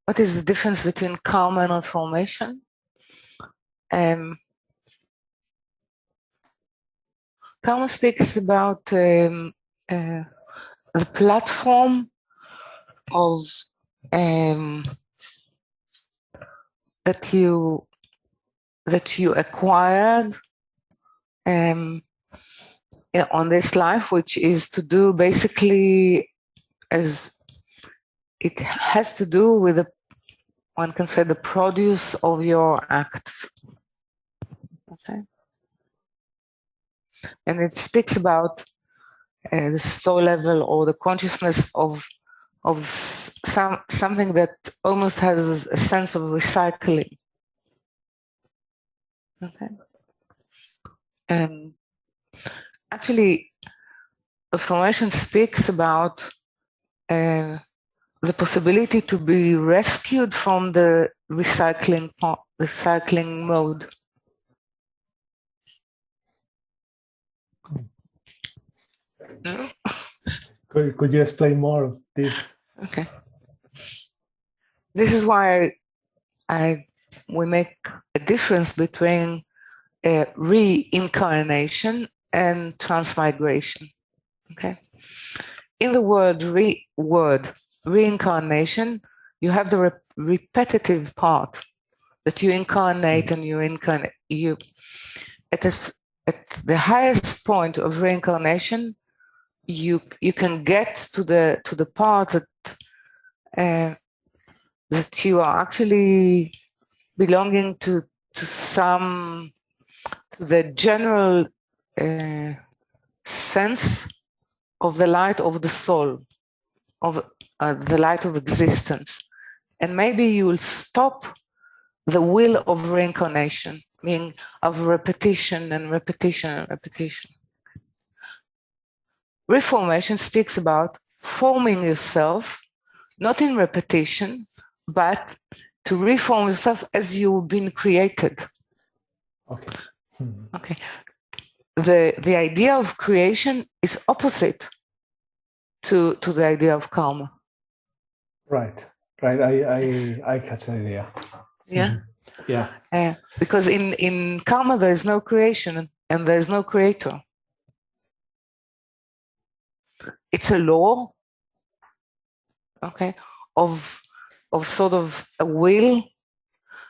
what is the difference between karma and reformation? Karma speaks about the platform of that you acquired on this life, which is to do basically, as it has to do with one can say the produce of your acts. Okay. And it speaks about the soul level or the consciousness of something that almost has a sense of recycling. Okay. Actually, Reformation speaks about the possibility to be rescued from the recycling mode. No? Could you explain more of this? Okay. This is why we make a difference between reincarnation and transmigration. Okay. In the word reincarnation, you have the repetitive part that you incarnate and you incarnate. At the highest point of reincarnation, you can get to the part that you are actually belonging to the general sense of the light of the soul, of the light of existence. And maybe you will stop the wheel of reincarnation, meaning of repetition and repetition and repetition. Reformation speaks about forming yourself, not in repetition, but to reform yourself as you've been created. Okay. Okay. The idea of creation is opposite to the idea of karma. Right. I catch the idea. Yeah. Yeah. Because in karma there is no creation and there is no creator. It's a law, okay, of sort of a will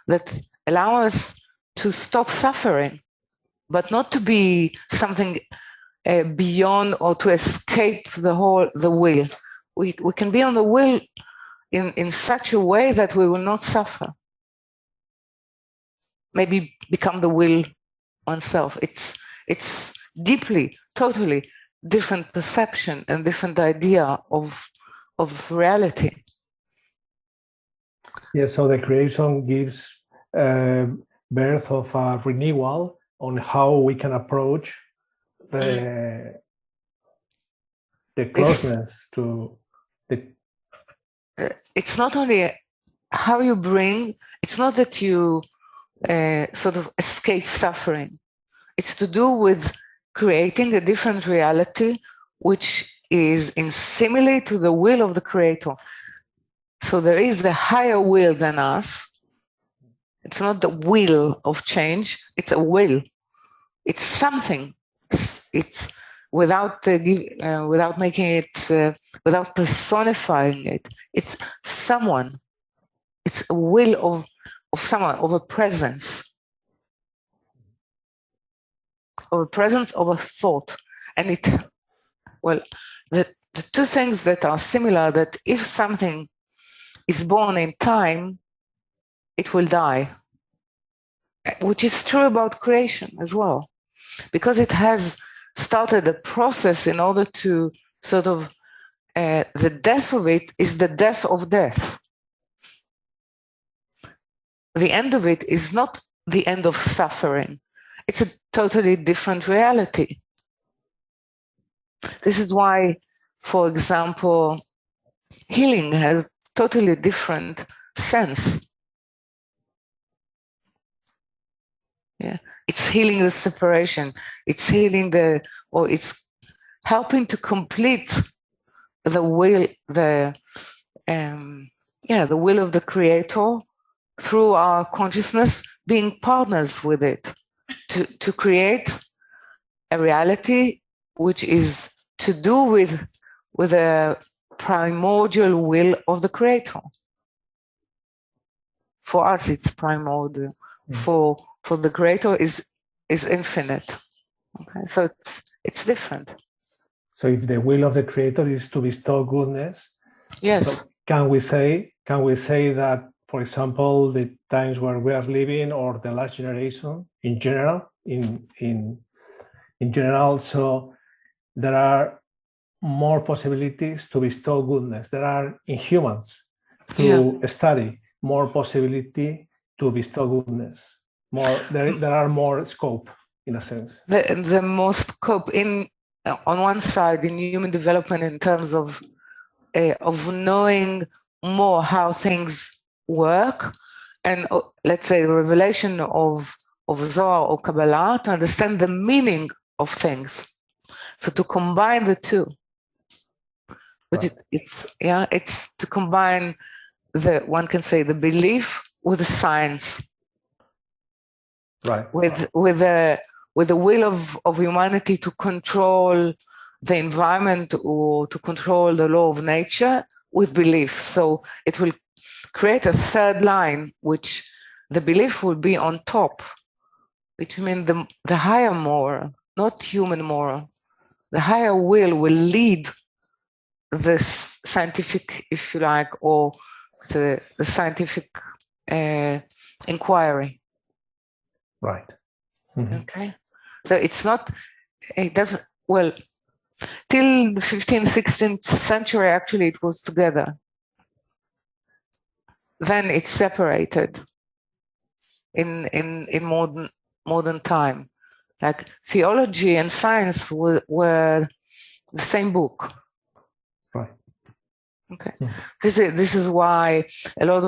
that allows us to stop suffering, but not to be something beyond or to escape the will. We can be on the will in such a way that we will not suffer. Maybe become the will oneself. It's deeply, totally different perception and different idea of reality. Yeah, so the creation gives birth of a renewal on how we can approach the closeness to the. It's not only how you bring. It's not that you sort of escape suffering. It's to do with creating a different reality, which is in simile to the will of the Creator. So there is the higher will than us. It's not the will of change, it's a will. It's something. It's without making it, without personifying it. It's someone. It's a will of someone, of a presence. Of a presence, of a thought. And the two things that are similar, that if something is born in time, it will die, which is true about creation as well, because it has started a process in order to sort of, the death of it is the death of death. The end of it is not the end of suffering. It's a totally different reality. This is why, for example, healing has totally different sense. Yeah, it's healing the separation. It's healing it's helping to complete the will, the the will of the Creator through our consciousness, being partners with it to create a reality which is to do with a primordial will of the Creator. For us, it's primordial. For the Creator is infinite. Okay, so it's different. So if the will of the Creator is to bestow goodness, yes. So can we say that, for example, the times where we are living, or the last generation in general, in general, so there are more possibilities to bestow goodness. There are in humans through study more possibility to bestow goodness. There are more scope, in a sense. The more scope on one side in human development in terms of knowing more how things work, and let's say the revelation of Zohar or Kabbalah to understand the meaning of things. So to combine the two, but right. It's to combine one can say the belief with the science, right? With the will of humanity to control the environment or to control the law of nature with belief. So it will create a third line, which the belief will be on top, which means the higher moral, not human moral. The higher will lead this scientific, if you like, or the scientific inquiry. Right. Mm-hmm. Okay. So it doesn't, well, till the 15th, 16th century, actually, it was together. Then it's separated in modern time. Like theology and science were the same book. Right. Okay. Mm-hmm. This is why a lot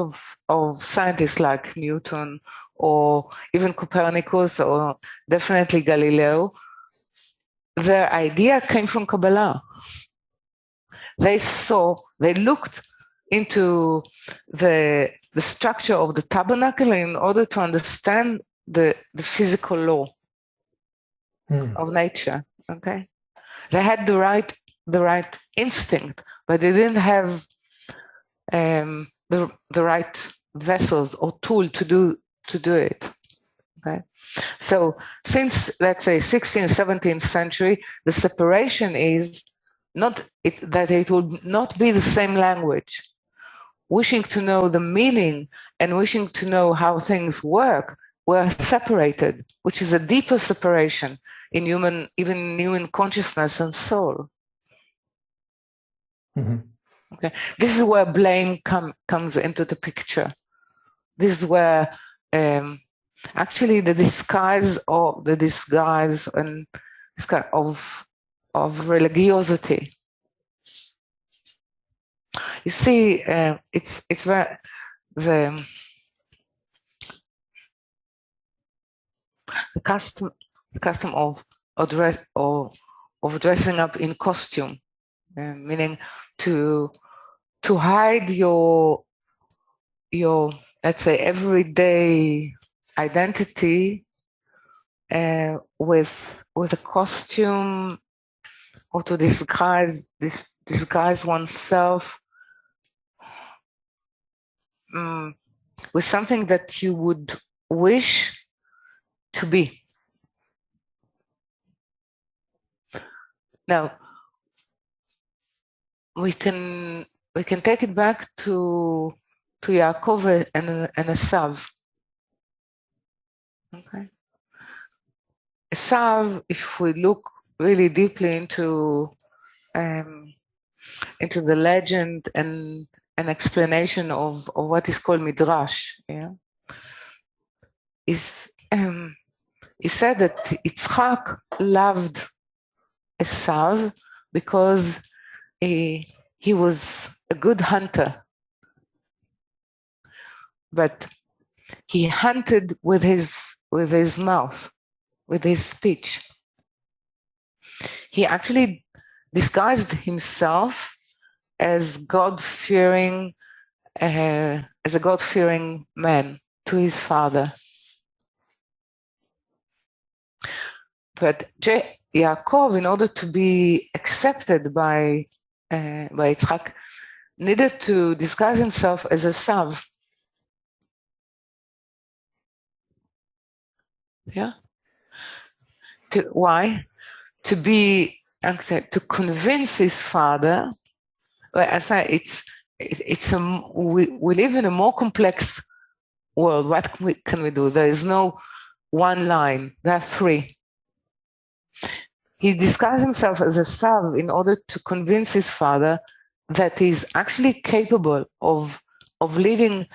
of scientists like Newton or even Copernicus or definitely Galileo, their idea came from Kabbalah. They looked into the structure of the tabernacle in order to understand the physical law of nature. Okay, they had the right instinct, but they didn't have the right vessels or tool to do it. Okay, so since, let's say, 16th, 17th century, the separation is that it will not be the same language. Wishing to know the meaning and wishing to know how things work were separated, which is a deeper separation in human consciousness and soul. Mm-hmm. Okay, this is where blame comes into the picture. This is where actually the disguise and this kind of religiosity. You see, it's where the custom of dressing up in costume, meaning to hide your let's say everyday identity with a costume, or to disguise oneself with something that you would wish to be. Now we can take it back to Yaakov and Esav. Okay, Esav, if we look really deeply into the legend and an explanation of what is called midrash, he said that Yitzchak loved Esav because he was a good hunter, but he hunted with his mouth, with his speech. He actually disguised himself as God-fearing as a God-fearing man to his father. But Yaakov, in order to be accepted by Yitzhak, needed to disguise himself as a Sav. Yeah. Why? To convince his father. Well, as I say, we live in a more complex world. What can we do? There is no one line. There are three. He disguised himself as a Sav in order to convince his father that he's actually capable of leading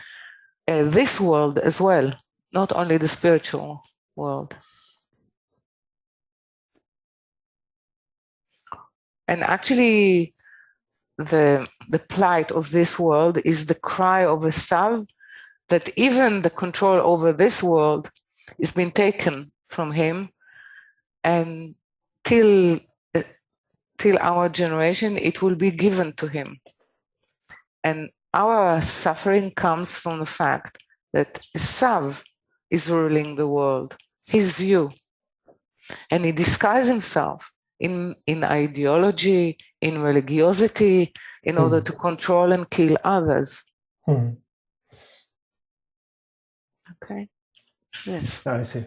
this world as well, not only the spiritual world. And actually, the plight of this world is the cry of a Sav that even the control over this world is being taken from him, and till our generation, it will be given to him. And our suffering comes from the fact that Sav is ruling the world, his view. And he disguises himself in ideology, in religiosity, in order to control and kill others. Okay. Yes. I see.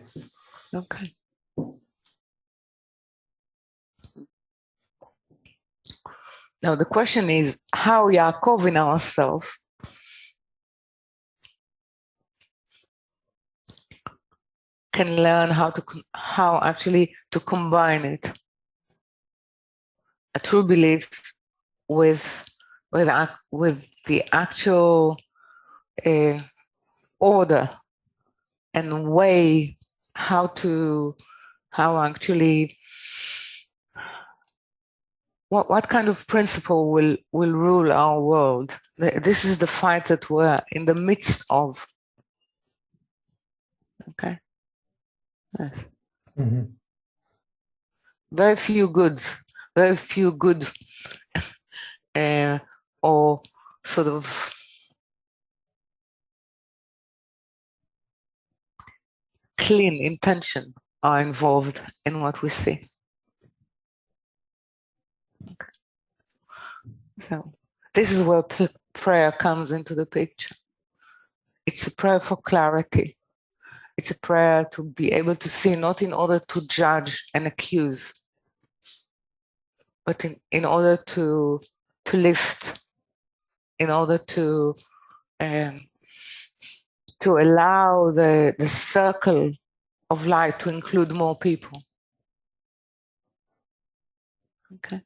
Okay. Now the question is how Yaakov in ourselves can learn how actually to combine it, a true belief with the actual order and way how actually what kind of principle will rule our world. This is the fight that we're in the midst of. Okay. Yes. Mm-hmm. Very few good or sort of clean intention are involved in what we see. Okay. So this is where prayer comes into the picture. It's a prayer for clarity. It's a prayer to be able to see, not in order to judge and accuse, but in order to lift, in order to allow the circle of light to include more people. Okay.